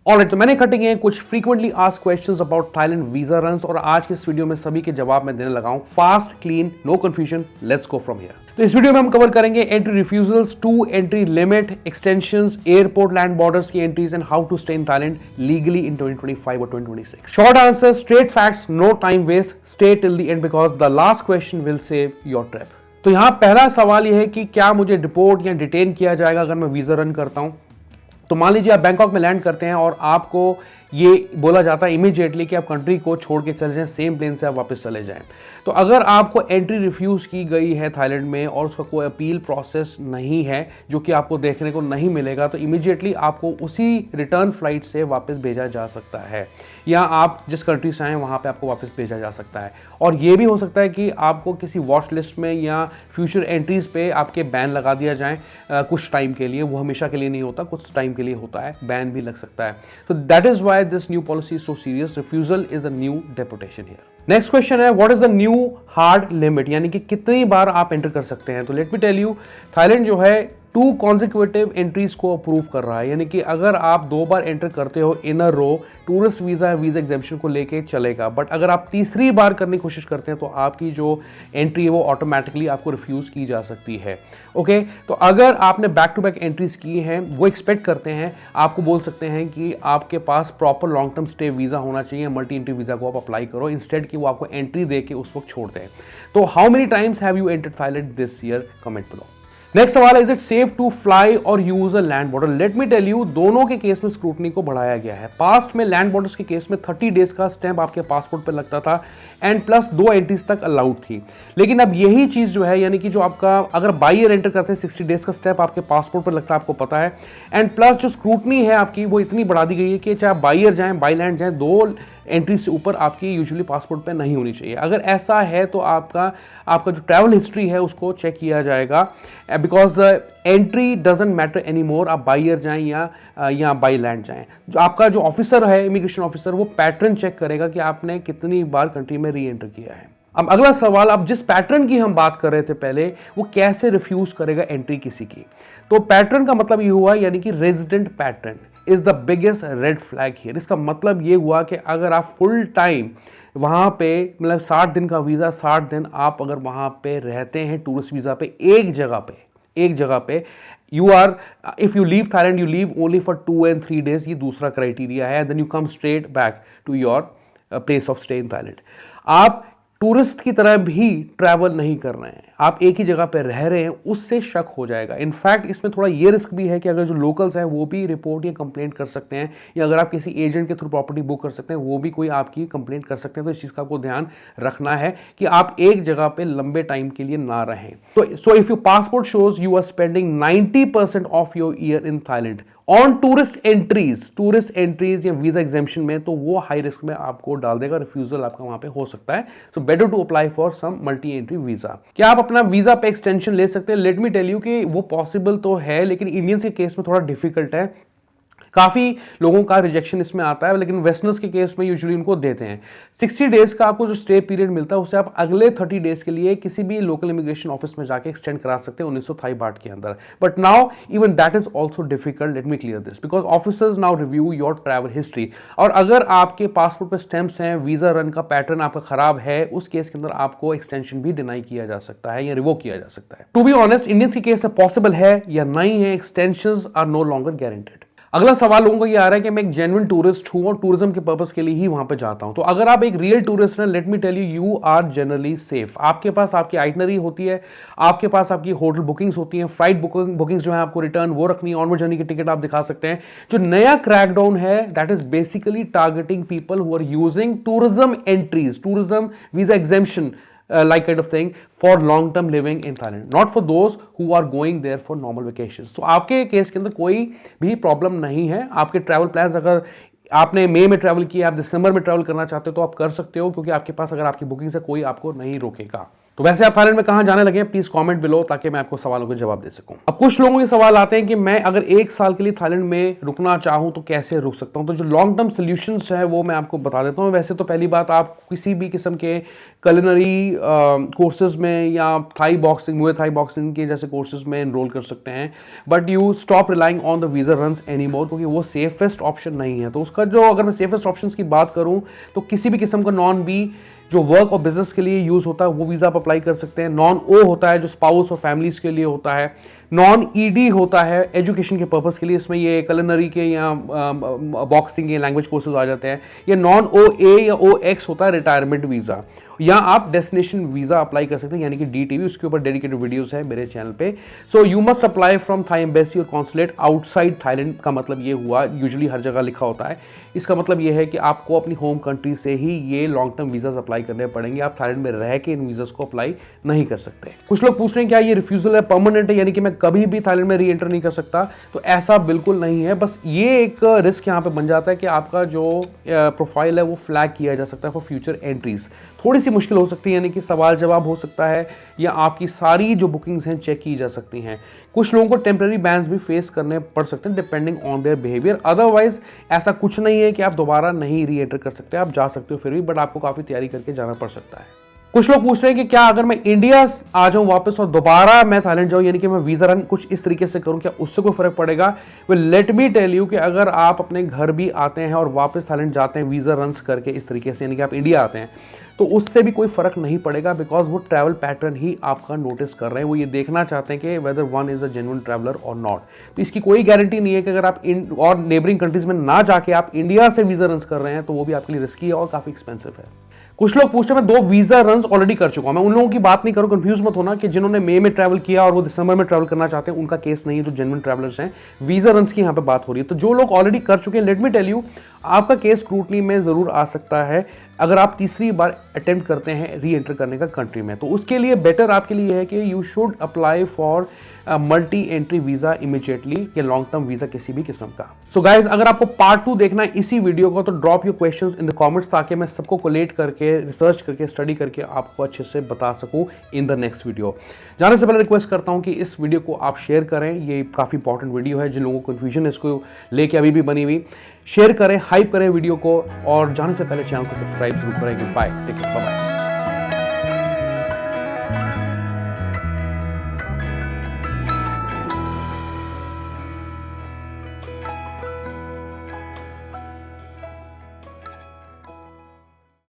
Alright, तो मैंने इकट्ठे किए हैं कुछ frequently asked questions about Thailand visa runs और आज के इस वीडियो में सभी के जवाब मैं देने लगा हूं fast, clean, no confusion. Let's go from here. तो इस वीडियो में हम कवर करेंगे entry refusals, two entry limit, extensions, airport land borders की entries and how to stay in Thailand legally in 2025 और 2026। Short answer, straight facts, no time waste, stay till the end because the last question will save your trip. तो यहां पहला सवाल यह है कि क्या मुझे डिपोर्ट या डिटेन किया जाएगा अगर मैं वीजा रन करता हूं। तो मान लीजिए आप बैंकॉक में लैंड करते हैं और आपको ये बोला जाता है इमीडिएटली कि आप कंट्री को छोड़ के चले जाएं, सेम प्लेन से आप वापस चले जाएं। तो अगर आपको एंट्री रिफ्यूज की गई है थाईलैंड में और उसका कोई अपील प्रोसेस नहीं है जो कि आपको देखने को नहीं मिलेगा, तो इमीडिएटली आपको उसी रिटर्न फ्लाइट से वापस भेजा जा सकता है या आप जिस कंट्री से आए वहाँ पे आपको वापस भेजा जा सकता है। और ये भी हो सकता है कि आपको किसी वॉच लिस्ट में या फ्यूचर एंट्रीज पे आपके बैन लगा दिया जाए कुछ टाइम के लिए। वो हमेशा के लिए नहीं होता, कुछ टाइम के लिए होता है, बैन भी लग सकता है। तो that is why this new policy is so serious. Refusal is a new deportation here. Next question है what is the new hard limit, यानी कि कितनी बार आप एंटर कर सकते हैं। तो let me tell you, Thailand जो है 2 कॉन्जिक्यूटिव एंट्रीज को अप्रूव कर रहा है, यानी कि अगर आप 2 बार एंटर करते हो इन अ रो, टूरिस्ट वीजा वीजा एग्जेम्पशन को लेके चलेगा। बट अगर आप तीसरी बार करने की कोशिश करते हैं तो आपकी जो एंट्री है वो ऑटोमेटिकली आपको रिफ्यूज की जा सकती है। ओके, तो अगर आपने बैक टू बैक एंट्रीज की हैं, वो एक्सपेक्ट करते हैं, आपको बोल सकते हैं कि आपके पास proper long term stay visa होना चाहिए, मल्टी एंट्री वीजा को आप अप्लाई करो इंस्टेड कि वो आपको एंट्री दे के उस वक्त छोड़ दें। तो how many times have you entered Thailand this year, comment below. Next सवाल है, is it safe to fly और use a land border. Let me tell you, दोनों के केस में स्क्रूटनी को बढ़ाया गया है। पास्ट में लैंड बॉर्डर्स के केस में 30 डेज का स्टैंप आपके पासपोर्ट पे लगता था एंड प्लस 2 एंट्रीज तक अलाउड थी। लेकिन अब यही चीज जो है, यानी कि जो आपका अगर बाई ईयर एंटर करते हैं 60 डेज का स्टैंप आपके पासपोर्ट पर लगता है, आपको पता है। एंड प्लस जो स्क्रूटनी है आपकी वो इतनी बढ़ा दी गई है कि चाहे आप बाई ईयर जाएं, बाई लैंड जाएं, 2 एंट्री से ऊपर आपकी यूजुअली पासपोर्ट पे नहीं होनी चाहिए। अगर ऐसा है तो आपका जो ट्रैवल हिस्ट्री है उसको चेक किया जाएगा, because entry doesn't matter any more. आप बाई ईयर जाएं या बाई लैंड जाएं, जो आपका जो ऑफिसर है, इमिग्रेशन ऑफिसर, वो पैटर्न चेक करेगा कि आपने कितनी बार कंट्री में री एंटर किया है। अब अगला सवाल, अब जिस पैटर्न की हम बात कर रहे थे पहले, वो कैसे रिफ्यूज करेगा एंट्री किसी की। तो पैटर्न का मतलब ये हुआ, यानी कि resident pattern is the biggest red flag here. इसका मतलब ये हुआ कि अगर आप फुल टाइम वहाँ पे, मतलब 60 दिन का वीज़ा, 60 दिन आप अगर वहाँ पे रहते हैं टूरिस्ट वीज़ा पे, एक जगह पे you are, if you leave Thailand, you leave only for 2 and 3 days, ये दूसरा क्राइटेरिया है। Then you come straight back to your place of stay in Thailand. आप टूरिस्ट की तरह भी ट्रैवल नहीं कर रहे हैं, आप एक ही जगह पर रह रहे हैं, उससे शक हो जाएगा। इनफैक्ट इसमें थोड़ा ये रिस्क भी है कि अगर जो लोकल्स हैं वो भी रिपोर्ट या कंप्लेंट कर सकते हैं, या अगर आप किसी एजेंट के थ्रू प्रॉपर्टी बुक कर सकते हैं वो भी कोई आपकी कंप्लेंट कर सकते हैं। तो इस चीज़ का आपको ध्यान रखना है कि आप एक जगह पे लंबे टाइम के लिए ना रहें। तो so if your passport shows you are spending 90% of your year in Thailand on tourist entries या वीजा एग्जेम्पशन में, तो वो हाई रिस्क में आपको डाल देगा, रिफ्यूजल आपका वहां पे हो सकता है। So better to apply for some multi entry visa. क्या आप अपना वीजा पे एक्सटेंशन ले सकते हैं? लेट मी टेल यू कि वो पॉसिबल तो है, लेकिन इंडियंस के केस में थोड़ा डिफिकल्ट है। काफ़ी लोगों का रिजेक्शन इसमें आता है, लेकिन वेस्टर्नर्स के केस में यूजुअली उनको देते हैं। 60 डेज का आपको जो स्टे पीरियड मिलता है उसे आप अगले 30 डेज के लिए किसी भी लोकल इमिग्रेशन ऑफिस में जाके एक्सटेंड करा सकते हैं 1900 थाई बाट के अंदर। But now even that is also difficult. Let me clear this, because officers now review your travel history, और अगर आपके पासपोर्ट पर स्टैंप्स हैं, वीजा रन का पैटर्न आपका खराब है, उस केस के अंदर आपको एक्सटेंशन भी डिनाई किया जा सकता है या रिवोक किया जा सकता है। टू बी ऑनेस्ट, इंडियंस के केस में पॉसिबल है या नहीं है, extensions are no longer guaranteed. अगला सवाल लोगों को ये आ रहा है कि मैं एक जेन्युइन टूरिस्ट हूं और टूरिज्म के पर्पस के लिए ही वहां पे जाता हूं। तो अगर आप एक रियल टूरिस्ट हैं, let me tell you, you are generally safe. आपके पास आपकी आइटनरी होती है, आपके पास आपकी होटल बुकिंग्स होती हैं, फ्लाइट बुकिंग्स जो है आपको रिटर्न वो रखनी है, ऑनवर्ड जर्नी की टिकट आप दिखा सकते हैं। जो नया क्रैकडाउन है that is basically targeting people who are using tourism entries, tourism visa exemption like kind of thing for long term living in Thailand, not for those who are going there for normal vacations। तो आपके case के अंदर कोई भी problem नहीं है। आपके travel plans, अगर आपने मई में ट्रैवल किया, आप दिसंबर में ट्रैवल करना चाहते हो तो आप कर सकते हो, क्योंकि आपके पास अगर आपकी बुकिंग से कोई आपको नहीं रोकेगा। तो वैसे आप थाईलैंड में कहाँ जाने लगे प्लीज कमेंट बिलो ताकि मैं आपको सवालों के जवाब दे सकूं। अब कुछ लोगों के सवाल आते हैं कि मैं अगर 1 साल के लिए थाईलैंड में रुकना चाहूं तो कैसे रुक सकता हूं। तो जो लॉन्ग टर्म सोल्यूशंस है वो मैं आपको बता देता हूं। वैसे तो पहली बात, आप किसी भी किस्म के कुलिनरी कोर्सेज में या Thai boxing, Muay Thai boxing के जैसे कोर्सेज में एनरोल कर सकते हैं, but you stop relying on the visa runs any more, क्योंकि वो सेफेस्ट ऑप्शन नहीं है। तो उसका जो, अगर मैं सेफेस्ट ऑप्शन की बात करूं तो किसी भी किस्म का नॉन बी जो वर्क और बिजनेस के लिए यूज होता है वो वीजा आप अप्लाई कर सकते हैं। नॉन ओ होता है जो स्पाउस और फैमिलीज के लिए होता है। नॉन ईडी होता है एजुकेशन के पर्पस के लिए, इसमें ये कुलिनरी के या बॉक्सिंग के लैंग्वेज कोर्सेज आ जाते हैं। ये नॉन ओ ए या ओ एक्स होता है रिटायरमेंट वीजा। या आप डेस्टिनेशन वीजा अप्लाई कर सकते हैं यानी कि DTV, उसके ऊपर डेडिकेटेड वीडियोस है मेरे चैनल पे। So you must apply from Thai embassy और कॉन्सुलेट आउटसाइड थाईलैंड का मतलब ये हुआ, यूजुअली हर जगह लिखा होता है। इसका मतलब ये है कि आपको अपनी होम कंट्री से ही ये लॉन्ग टर्म वीजाज अप्लाई करने पड़ेंगे। आप थाईलैंड में रह के इन वीजाज को अप्लाई नहीं कर सकते। कुछ लोग पूछ रहे हैं क्या ये रिफ्यूजल है परमानेंट है, यानी कि मैं कभी भी थाईलैंड में री एंटर नहीं कर सकता। तो ऐसा बिल्कुल नहीं है, बस ये एक रिस्क यहाँ पे बन जाता है कि आपका जो प्रोफाइल है वो फ्लैग किया जा सकता है फॉर फ्यूचर एंट्रीज। थोड़ी सी मुश्किल हो सकती है, यानी कि सवाल जवाब हो सकता है या आपकी सारी जो बुकिंग्स हैं चेक की जा सकती हैं। कुछ लोगों को टेम्पररी बैन्स भी फेस करने पड़ सकते हैं depending on their behaviour. Otherwise ऐसा कुछ नहीं है कि आप दोबारा नहीं री एंटर कर सकते, आप जा सकते हो फिर भी, बट आपको काफ़ी तैयारी करके जाना पड़ सकता है। कुछ लोग पूछ रहे हैं कि क्या अगर मैं इंडिया आ जाऊं वापस और दोबारा मैं थाईलैंड जाऊं, यानी कि मैं वीजा रन कुछ इस तरीके से करूं, क्या उससे कोई फर्क पड़ेगा? Well let me tell you कि अगर आप अपने घर भी आते हैं और वापस थाईलैंड जाते हैं वीजा रन्स करके इस तरीके से, यानी कि आप इंडिया आते हैं, तो उससे भी कोई फर्क नहीं पड़ेगा, बिकॉज वो ट्रैवल पैटर्न ही आपका नोटिस कर रहे हैं। वो ये देखना चाहते हैं कि whether one is a genuine traveller और नॉट। तो इसकी कोई गारंटी नहीं है कि अगर आप और नेबरिंग कंट्रीज में ना जाके आप इंडिया से वीजा रन्स कर रहे हैं तो वो भी आपके लिए रिस्की है और काफी एक्सपेंसिव है। कुछ लोग पूछते हैं मैं 2 वीजा रन्स ऑलरेडी कर चुका हूं। मैं उन लोगों की बात नहीं करूं, कंफ्यूज मत होना कि जिन्होंने मई में ट्रैवल किया और वो दिसंबर में ट्रैवल करना चाहते हैं, उनका केस नहीं है। जो जेन्युइन ट्रैवलर्स हैं, वीजा रन्स की यहां पे बात हो रही है। तो जो लोग ऑलरेडी कर चुके हैं, लेट मी टेल यू, आपका केस स्क्रूटनी में जरूर आ सकता है अगर आप तीसरी बार अटेम्प्ट करते हैं री एंटर करने का कंट्री में। तो उसके लिए बेटर आपके लिए है कि you should apply for multi entry visa immediately या लॉन्ग टर्म वीजा किसी भी किस्म का। सो गाइज, अगर आपको पार्ट 2 देखना है इसी वीडियो को तो drop your questions in the comments, ताकि मैं सबको कोलेट करके, रिसर्च करके, स्टडी करके आपको अच्छे से बता सकूं इन द नेक्स्ट वीडियो। जाने से पहले रिक्वेस्ट करता हूं कि इस वीडियो को आप शेयर करें। ये काफ़ी इंपॉर्टेंट वीडियो है, जिन लोगों को कन्फ्यूजन है इसको लेके अभी भी बनी हुई, शेयर करें, हाइप करें वीडियो को, और जाने से पहले चैनल को सब्सक्राइब जरूर करें। Goodbye, take care, bye bye.